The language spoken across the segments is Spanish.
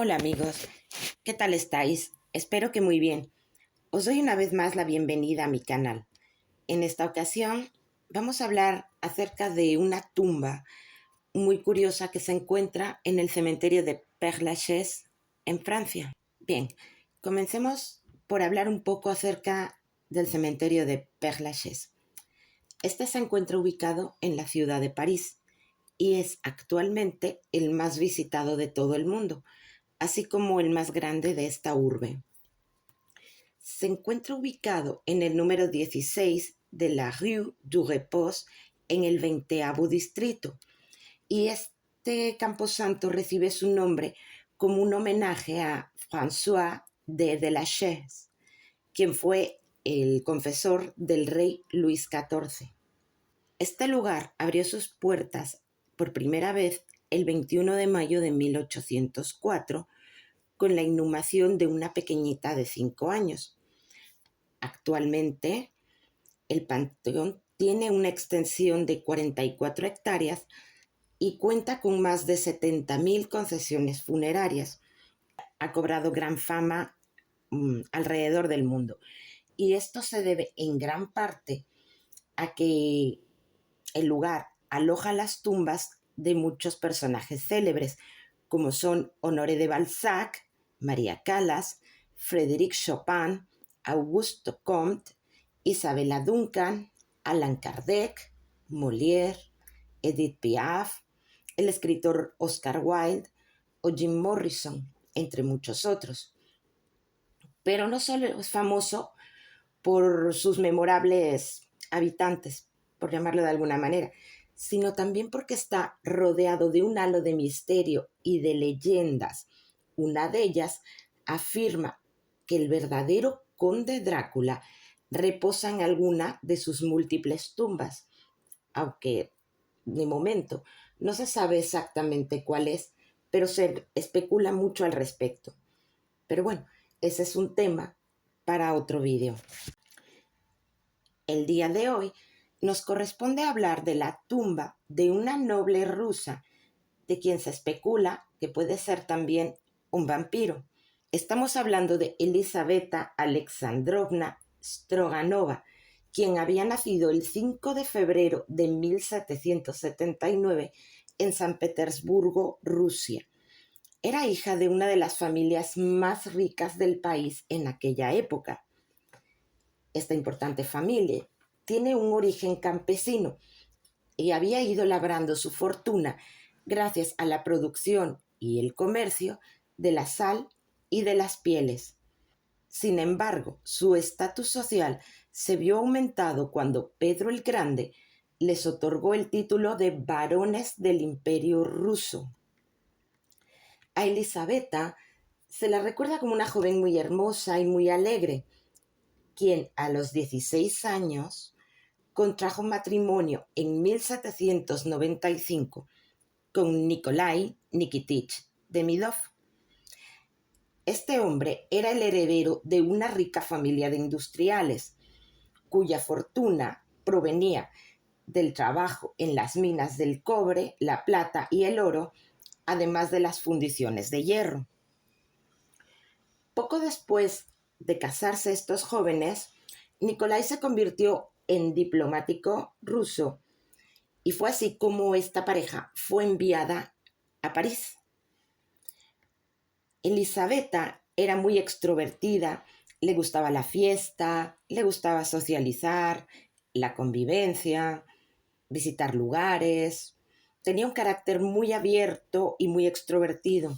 Hola amigos, ¿qué tal estáis? Espero que muy bien. Os doy una vez más la bienvenida a mi canal. En esta ocasión vamos a hablar acerca de una tumba muy curiosa que se encuentra en el cementerio de Père-Lachaise, en Francia. Bien, comencemos por hablar un poco acerca del cementerio de Père-Lachaise. Este se encuentra ubicado en la ciudad de París y es actualmente el más visitado de todo el mundo, así como el más grande de esta urbe. Se encuentra ubicado en el número 16 de la Rue du Repos, en el 20º distrito, y este camposanto recibe su nombre como un homenaje a François de la Chaise, quien fue el confesor del rey Luis XIV. Este lugar abrió sus puertas por primera vez el 21 de mayo de 1804 con la inhumación de una pequeñita de 5 años. Actualmente, el panteón tiene una extensión de 44 hectáreas y cuenta con más de 70.000 concesiones funerarias. Ha cobrado gran fama alrededor del mundo. Y esto se debe en gran parte a que el lugar aloja las tumbas de muchos personajes célebres, como son Honoré de Balzac, María Callas, Frédéric Chopin, Auguste Comte, Isabella Duncan, Allan Kardec, Molière, Edith Piaf, el escritor Oscar Wilde o Jim Morrison, entre muchos otros. Pero no solo es famoso por sus memorables habitantes, por llamarlo de alguna manera, sino también porque está rodeado de un halo de misterio y de leyendas. Una de ellas afirma que el verdadero conde Drácula reposa en alguna de sus múltiples tumbas, aunque de momento no se sabe exactamente cuál es, pero se especula mucho al respecto. Pero bueno, ese es un tema para otro vídeo. El día de hoy nos corresponde hablar de la tumba de una noble rusa, de quien se especula que puede ser también un vampiro. Estamos hablando de Elisaveta Alexandrovna Stroganova, quien había nacido el 5 de febrero de 1779 en San Petersburgo, Rusia. Era hija de una de las familias más ricas del país en aquella época. Esta importante familia tiene un origen campesino y había ido labrando su fortuna gracias a la producción y el comercio de la sal y de las pieles. Sin embargo, su estatus social se vio aumentado cuando Pedro el Grande les otorgó el título de barones del Imperio Ruso. A Elisaveta se la recuerda como una joven muy hermosa y muy alegre, quien a los 16 años contrajo matrimonio en 1795 con Nikolai Nikitich Demidov. Este hombre era el heredero de una rica familia de industriales, cuya fortuna provenía del trabajo en las minas del cobre, la plata y el oro, además de las fundiciones de hierro. Poco después de casarse estos jóvenes, Nikolai se convirtió en diplomático ruso y fue así como esta pareja fue enviada a París. Elisaveta era muy extrovertida, le gustaba la fiesta, le gustaba socializar, la convivencia, visitar lugares. Tenía un carácter muy abierto y muy extrovertido.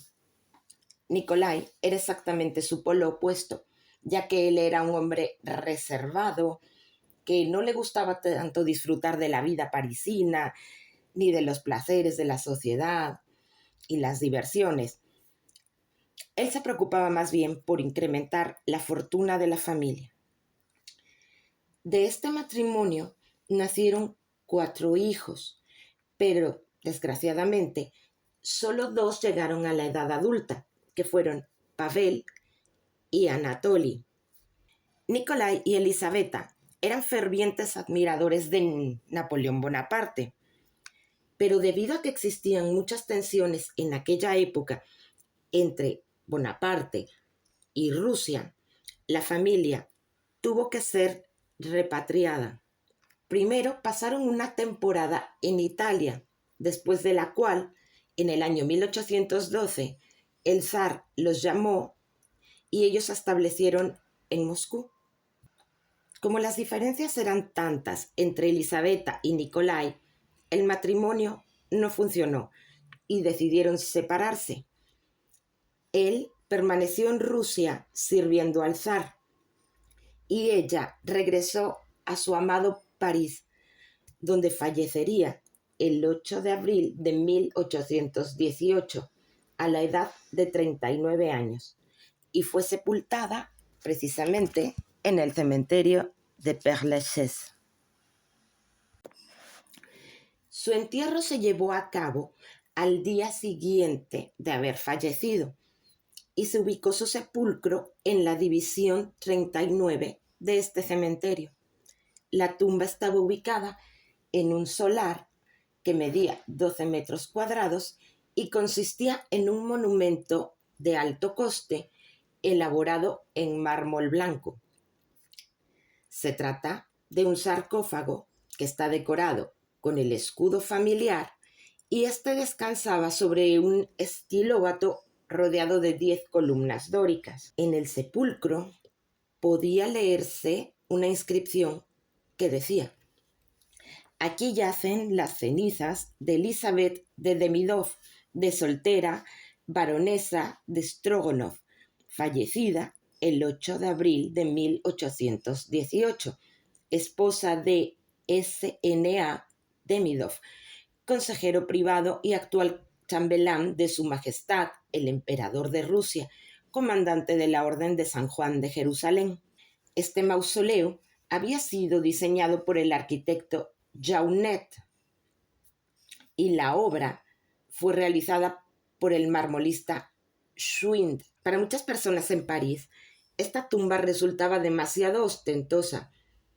Nikolai era exactamente su polo opuesto, ya que él era un hombre reservado, que no le gustaba tanto disfrutar de la vida parisina, ni de los placeres de la sociedad y las diversiones. Él se preocupaba más bien por incrementar la fortuna de la familia. De este matrimonio nacieron 4 hijos, pero desgraciadamente solo 2 llegaron a la edad adulta, que fueron Pavel y Anatoly. Nikolai y Elisaveta eran fervientes admiradores de Napoleón Bonaparte, pero debido a que existían muchas tensiones en aquella época entre Bonaparte y Rusia, la familia tuvo que ser repatriada. Primero pasaron una temporada en Italia, después de la cual, en el año 1812, el zar los llamó y ellos se establecieron en Moscú. Como las diferencias eran tantas entre Elisabetta y Nicolai, el matrimonio no funcionó y decidieron separarse. Él permaneció en Rusia sirviendo al zar y ella regresó a su amado París, donde fallecería el 8 de abril de 1818 a la edad de 39 años y fue sepultada precisamente en el cementerio de Père-Lachaise. Su entierro se llevó a cabo al día siguiente de haber fallecido y se ubicó su sepulcro en la división 39 de este cementerio. La tumba estaba ubicada en un solar que medía 12 metros cuadrados y consistía en un monumento de alto coste elaborado en mármol blanco. Se trata de un sarcófago que está decorado con el escudo familiar y este descansaba sobre un estilóbato rodeado de 10 columnas dóricas. En el sepulcro podía leerse una inscripción que decía: aquí yacen las cenizas de Elizabeth de Demidov, de soltera, baronesa de Strogonov, fallecida el 8 de abril de 1818, esposa de S.N.A. Demidov, consejero privado y actual chambelán de Su Majestad, el Emperador de Rusia, comandante de la Orden de San Juan de Jerusalén. Este mausoleo había sido diseñado por el arquitecto Jaunet y la obra fue realizada por el marmolista Schwind. Para muchas personas en París, esta tumba resultaba demasiado ostentosa,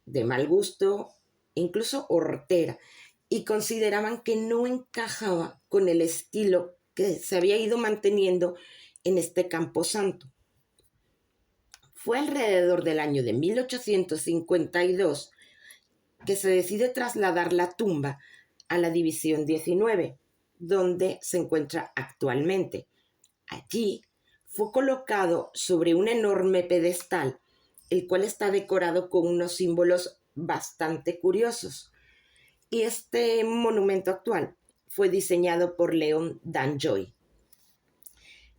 de mal gusto, incluso hortera, y consideraban que no encajaba con el estilo que se había ido manteniendo en este camposanto. Fue alrededor del año de 1852 que se decide trasladar la tumba a la División 19, donde se encuentra actualmente. Allí fue colocado sobre un enorme pedestal, el cual está decorado con unos símbolos bastante curiosos. Y este monumento actual fue diseñado por Leon Danjoy.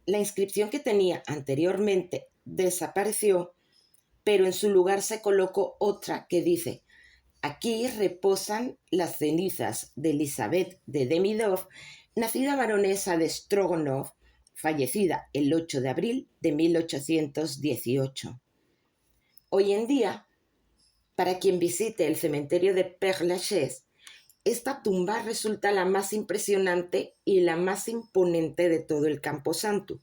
La inscripción que tenía anteriormente desapareció, pero en su lugar se colocó otra que dice: aquí reposan las cenizas de Elizabeth de Demidov, nacida baronesa de Strogonov, fallecida el 8 de abril de 1818. Hoy en día, para quien visite el cementerio de Père-Lachaise, esta tumba resulta la más impresionante y la más imponente de todo el camposanto.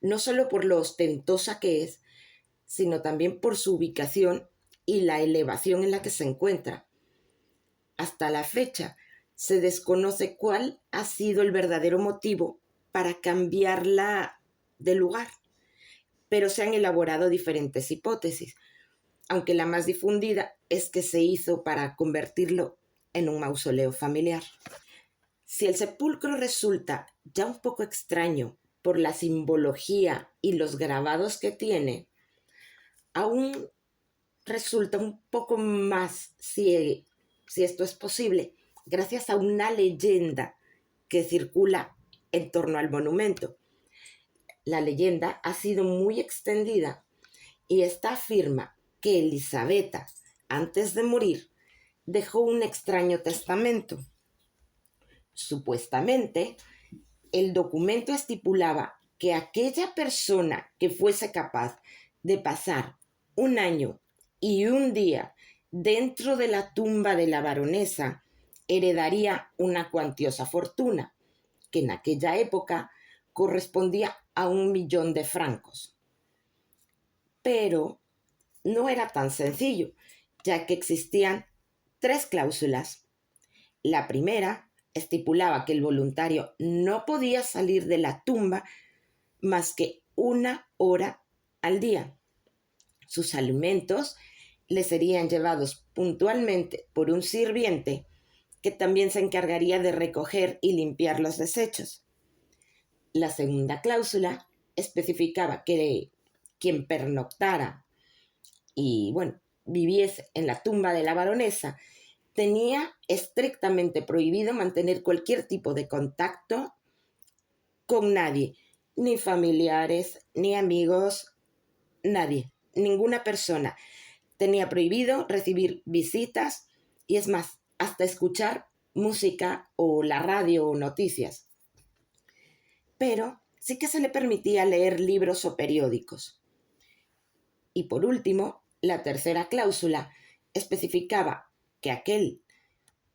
No solo por lo ostentosa que es, sino también por su ubicación y la elevación en la que se encuentra. Hasta la fecha, se desconoce cuál ha sido el verdadero motivo para cambiarla de lugar, pero se han elaborado diferentes hipótesis, aunque la más difundida es que se hizo para convertirlo en un mausoleo familiar. Si el sepulcro resulta ya un poco extraño por la simbología y los grabados que tiene, aún resulta un poco más, si esto es posible, gracias a una leyenda que circula en torno al monumento. La leyenda ha sido muy extendida y esta afirma que Elisabetta, antes de morir, dejó un extraño testamento. Supuestamente, el documento estipulaba que aquella persona que fuese capaz de pasar un año y un día dentro de la tumba de la baronesa heredaría una cuantiosa fortuna, que en aquella época correspondía a 1.000.000 de francos. Pero no era tan sencillo, ya que existían 3 cláusulas. La primera estipulaba que el voluntario no podía salir de la tumba más que 1 hora al día. Sus alimentos le serían llevados puntualmente por un sirviente que también se encargaría de recoger y limpiar los desechos. La segunda cláusula especificaba que quien pernoctara y, viviese en la tumba de la baronesa tenía estrictamente prohibido mantener cualquier tipo de contacto con nadie, ni familiares, ni amigos, nadie, ninguna persona. Tenía prohibido recibir visitas y, es más, hasta escuchar música o la radio o noticias. Pero sí que se le permitía leer libros o periódicos. Y por último, la tercera cláusula especificaba que aquel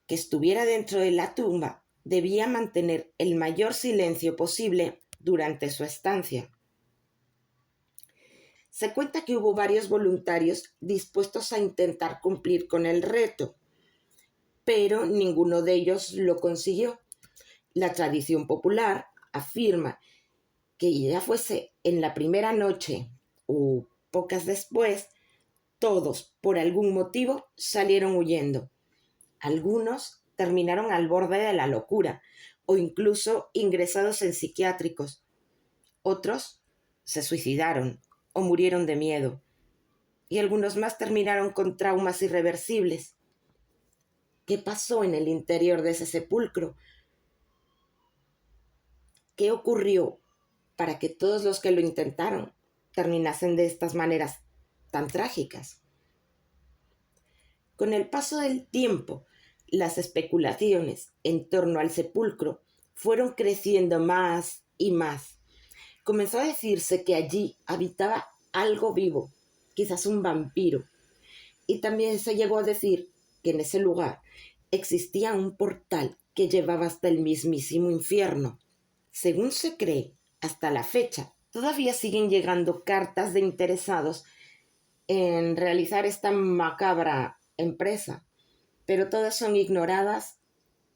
que estuviera dentro de la tumba debía mantener el mayor silencio posible durante su estancia. Se cuenta que hubo varios voluntarios dispuestos a intentar cumplir con el reto, pero ninguno de ellos lo consiguió. La tradición popular afirma que ya fuese en la primera noche o pocas después, todos, por algún motivo, salieron huyendo. Algunos terminaron al borde de la locura o incluso ingresados en psiquiátricos. Otros se suicidaron o murieron de miedo. Y algunos más terminaron con traumas irreversibles. ¿Qué pasó en el interior de ese sepulcro? ¿Qué ocurrió para que todos los que lo intentaron terminasen de estas maneras tan trágicas? Con el paso del tiempo, las especulaciones en torno al sepulcro fueron creciendo más y más. Comenzó a decirse que allí habitaba algo vivo, quizás un vampiro, y también se llegó a decir que en ese lugar existía un portal que llevaba hasta el mismísimo infierno. Según se cree, hasta la fecha, todavía siguen llegando cartas de interesados en realizar esta macabra empresa, pero todas son ignoradas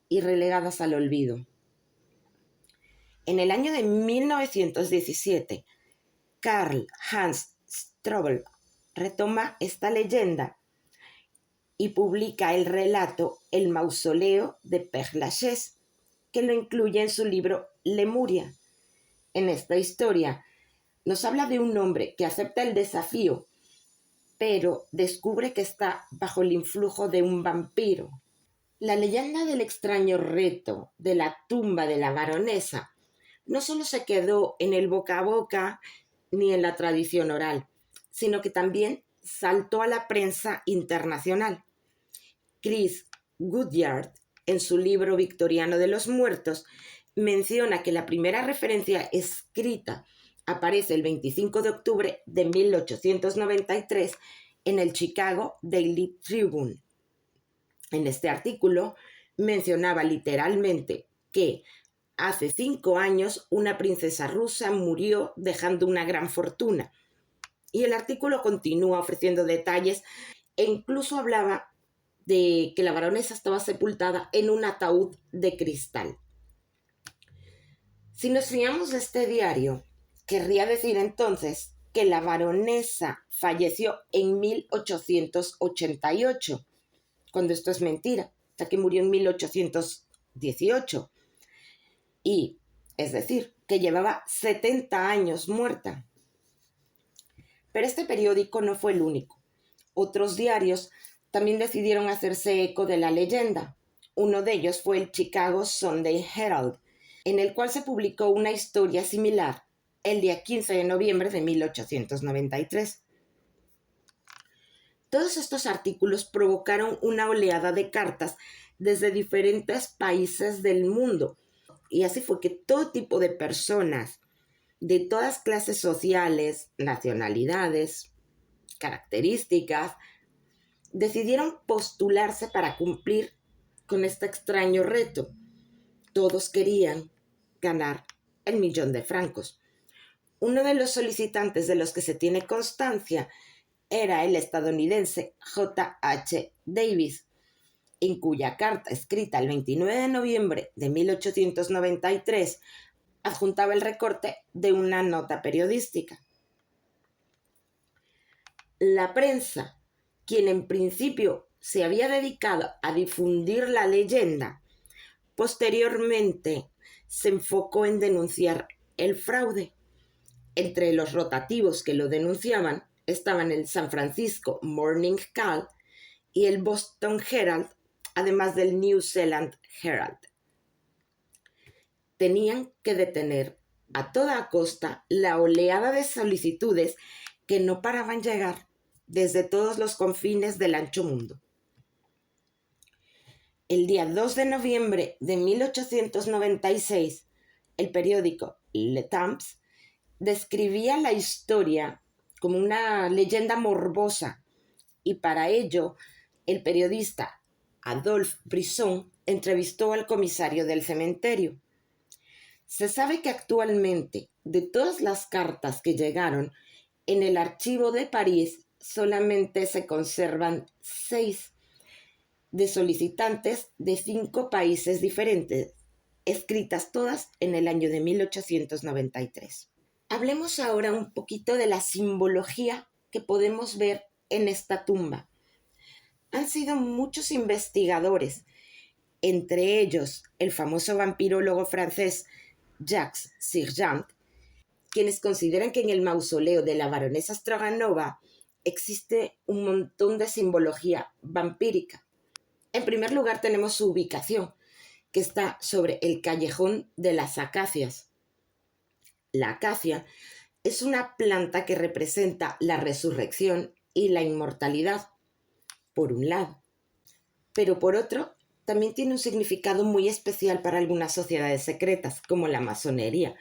y relegadas al olvido. En el año de 1917, Karl Hans Strobel retoma esta leyenda y publica el relato El mausoleo de Père Lachaise, que lo incluye en su libro Lemuria. En esta historia nos habla de un hombre que acepta el desafío, pero descubre que está bajo el influjo de un vampiro. La leyenda del extraño reto de la tumba de la baronesa no solo se quedó en el boca a boca ni en la tradición oral, sino que también saltó a la prensa internacional. Chris Goodyear, en su libro Victoriano de los Muertos, menciona que la primera referencia escrita aparece el 25 de octubre de 1893 en el Chicago Daily Tribune. En este artículo mencionaba literalmente que hace 5 años una princesa rusa murió dejando una gran fortuna. Y el artículo continúa ofreciendo detalles e incluso hablaba de que la baronesa estaba sepultada en un ataúd de cristal. Si nos fiamos de este diario, querría decir entonces que la baronesa falleció en 1888, cuando esto es mentira, ya que murió en 1818. Y, es decir, que llevaba 70 años muerta. Pero este periódico no fue el único. Otros diarios también decidieron hacerse eco de la leyenda. Uno de ellos fue el Chicago Sunday Herald, en el cual se publicó una historia similar el día 15 de noviembre de 1893. Todos estos artículos provocaron una oleada de cartas desde diferentes países del mundo. Y así fue que todo tipo de personas, de todas clases sociales, nacionalidades, características, decidieron postularse para cumplir con este extraño reto. Todos querían ganar el 1.000.000 de francos. Uno de los solicitantes de los que se tiene constancia era el estadounidense J.H. Davis, en cuya carta escrita el 29 de noviembre de 1893 adjuntaba el recorte de una nota periodística. La prensa, quien en principio se había dedicado a difundir la leyenda, posteriormente se enfocó en denunciar el fraude. Entre los rotativos que lo denunciaban estaban el San Francisco Morning Call y el Boston Herald, además del New Zealand Herald. Tenían que detener a toda costa la oleada de solicitudes que no paraban llegar desde todos los confines del ancho mundo. El día 2 de noviembre de 1896, el periódico Le Temps describía la historia como una leyenda morbosa y para ello el periodista Adolphe Brisson entrevistó al comisario del cementerio. Se sabe que actualmente, de todas las cartas que llegaron, en el archivo de París solamente se conservan 6 de solicitantes de 5 países diferentes, escritas todas en el año de 1893. Hablemos ahora un poquito de la simbología que podemos ver en esta tumba. Han sido muchos investigadores, entre ellos el famoso vampirólogo francés Jacques Sergent, quienes consideran que en el mausoleo de la baronesa Stroganova existe un montón de simbología vampírica. En primer lugar tenemos su ubicación, que está sobre el callejón de las acacias. La acacia es una planta que representa la resurrección y la inmortalidad, por un lado. Pero por otro, también tiene un significado muy especial para algunas sociedades secretas, como la masonería,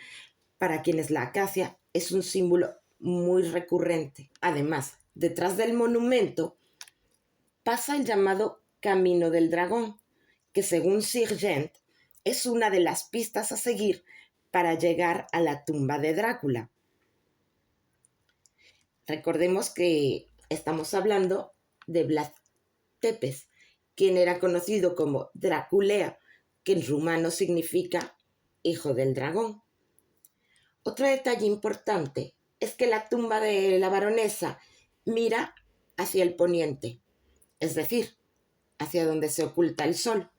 para quienes la acacia es un símbolo muy recurrente. Además, detrás del monumento pasa el llamado Camino del Dragón, que según Sergent es una de las pistas a seguir para llegar a la tumba de Drácula. Recordemos que estamos hablando de Vlad Tepes, quien era conocido como Draculea, que en rumano significa hijo del dragón. Otro detalle importante es que la tumba de la baronesa mira hacia el poniente, es decir, hacia donde se oculta el sol.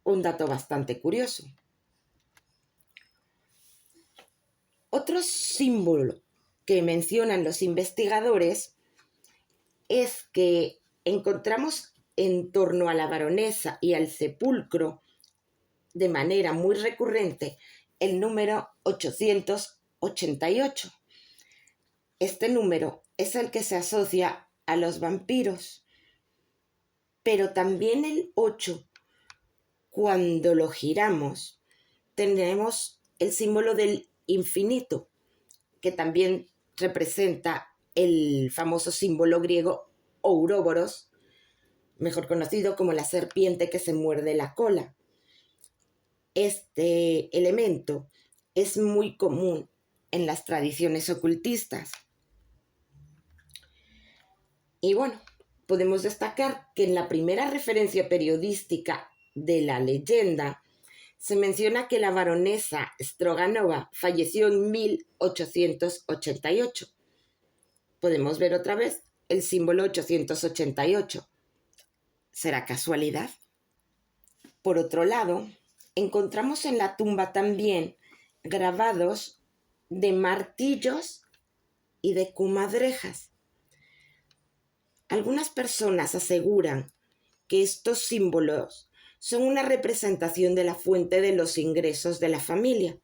Un dato bastante curioso. Otro símbolo que mencionan los investigadores es que encontramos en torno a la baronesa y al sepulcro de manera muy recurrente el número 888. Este número es el que se asocia a los vampiros, pero también el 8, cuando lo giramos, tenemos el símbolo del infinito, que también representa el famoso símbolo griego Ouroboros, mejor conocido como la serpiente que se muerde la cola. Este elemento es muy común en las tradiciones ocultistas. Y bueno, podemos destacar que en la primera referencia periodística de la leyenda se menciona que la baronesa Stroganova falleció en 1888. Podemos ver otra vez el símbolo 888. ¿Será casualidad? Por otro lado, encontramos en la tumba también grabados de martillos y de comadrejas. Algunas personas aseguran que estos símbolos son una representación de la fuente de los ingresos de la familia.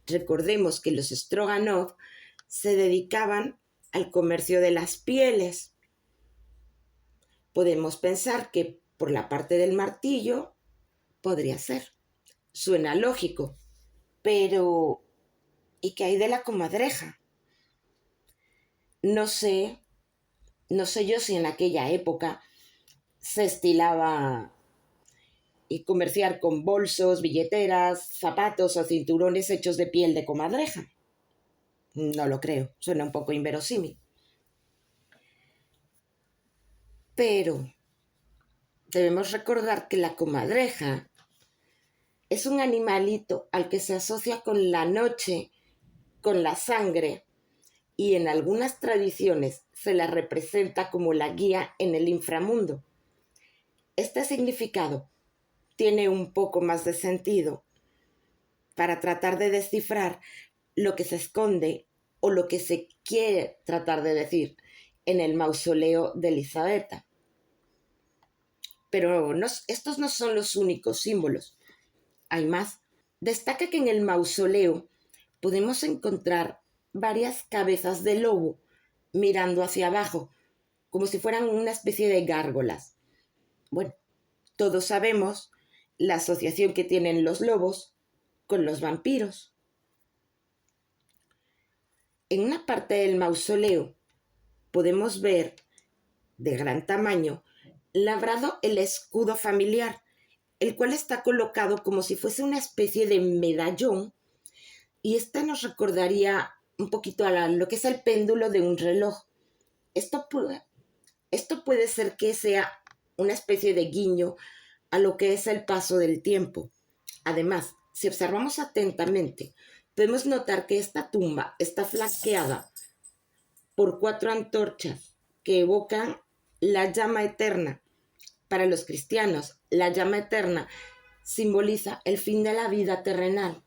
Recordemos que los Stroganov se dedicaban al comercio de las pieles. Podemos pensar que por la parte del martillo podría ser. Suena lógico, pero ¿y qué hay de la comadreja? No sé yo si en aquella época se estilaba y comerciar con bolsos, billeteras, zapatos o cinturones hechos de piel de comadreja. No lo creo, suena un poco inverosímil. Pero debemos recordar que la comadreja Es un animalito al que se asocia con la noche, con la sangre, y en algunas tradiciones se la representa como la guía en el inframundo. Este significado tiene un poco más de sentido para tratar de descifrar lo que se esconde o lo que se quiere tratar de decir en el mausoleo de Elisabetta. Pero estos no son los únicos símbolos. Hay más. Destaca que en el mausoleo podemos encontrar varias cabezas de lobo mirando hacia abajo, como si fueran una especie de gárgolas. Bueno, todos sabemos la asociación que tienen los lobos con los vampiros. En una parte del mausoleo podemos ver, de gran tamaño, labrado el escudo familiar, el cual está colocado como si fuese una especie de medallón, y esta nos recordaría un poquito a lo que es el péndulo de un reloj. Esto puede ser que sea una especie de guiño a lo que es el paso del tiempo. Además, si observamos atentamente, podemos notar que esta tumba está flanqueada por 4 antorchas que evocan la llama eterna. Para los cristianos, la llama eterna simboliza el fin de la vida terrenal,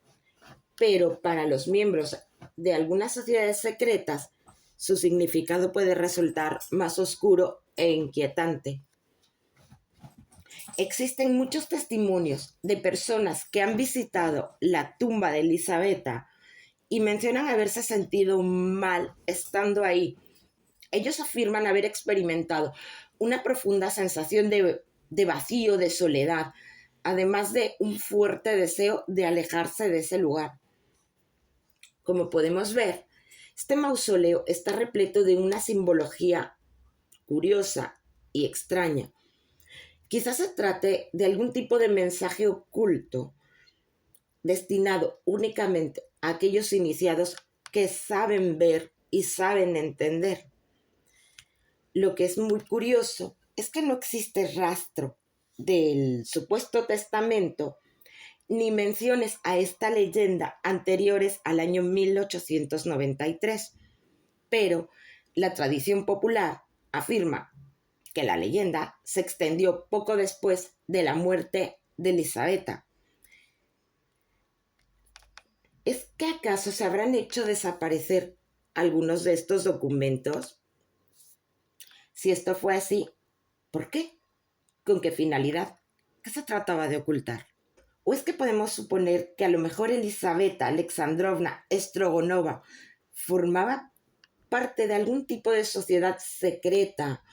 pero para los miembros de algunas sociedades secretas, su significado puede resultar más oscuro e inquietante. Existen muchos testimonios de personas que han visitado la tumba de Elisabetta y mencionan haberse sentido mal estando ahí. Ellos afirman haber experimentado una profunda sensación de vacío, de soledad, además de un fuerte deseo de alejarse de ese lugar. Como podemos ver, este mausoleo está repleto de una simbología curiosa y extraña. Quizás se trate de algún tipo de mensaje oculto destinado únicamente a aquellos iniciados que saben ver y saben entender. Lo que es muy curioso es que no existe rastro del supuesto testamento ni menciones a esta leyenda anteriores al año 1893, pero la tradición popular afirma que la leyenda se extendió poco después de la muerte de Elisabetta. ¿Es que acaso se habrán hecho desaparecer algunos de estos documentos? Si esto fue así, ¿por qué? ¿Con qué finalidad? ¿Qué se trataba de ocultar? ¿O es que podemos suponer que a lo mejor Elisabetta Alexandrovna Strogonova formaba parte de algún tipo de sociedad secreta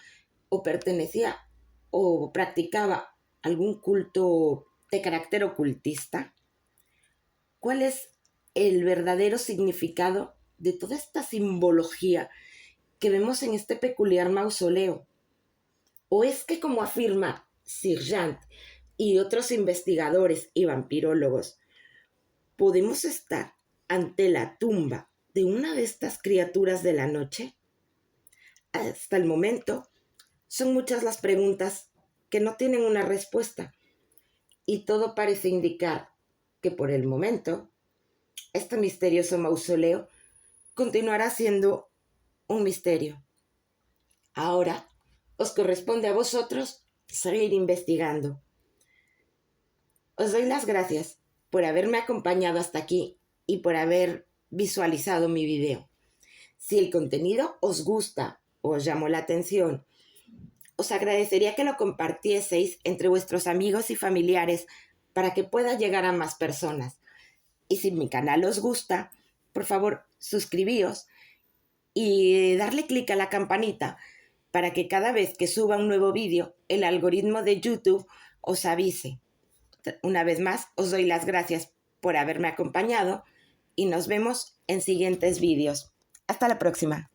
o pertenecía o practicaba algún culto de carácter ocultista? ¿Cuál es el verdadero significado de toda esta simbología que vemos en este peculiar mausoleo? ¿O es que, como afirma Sirjant y otros investigadores y vampirólogos, podemos estar ante la tumba de una de estas criaturas de la noche? Hasta el momento, son muchas las preguntas que no tienen una respuesta, y todo parece indicar que por el momento este misterioso mausoleo continuará siendo un misterio. Ahora os corresponde a vosotros seguir investigando. Os doy las gracias por haberme acompañado hasta aquí y por haber visualizado mi video. Si el contenido os gusta o os llamó la atención, os agradecería que lo compartieseis entre vuestros amigos y familiares para que pueda llegar a más personas. Y si mi canal os gusta, por favor, suscribíos y darle clic a la campanita para que cada vez que suba un nuevo vídeo, el algoritmo de YouTube os avise. Una vez más, os doy las gracias por haberme acompañado y nos vemos en siguientes vídeos. Hasta la próxima.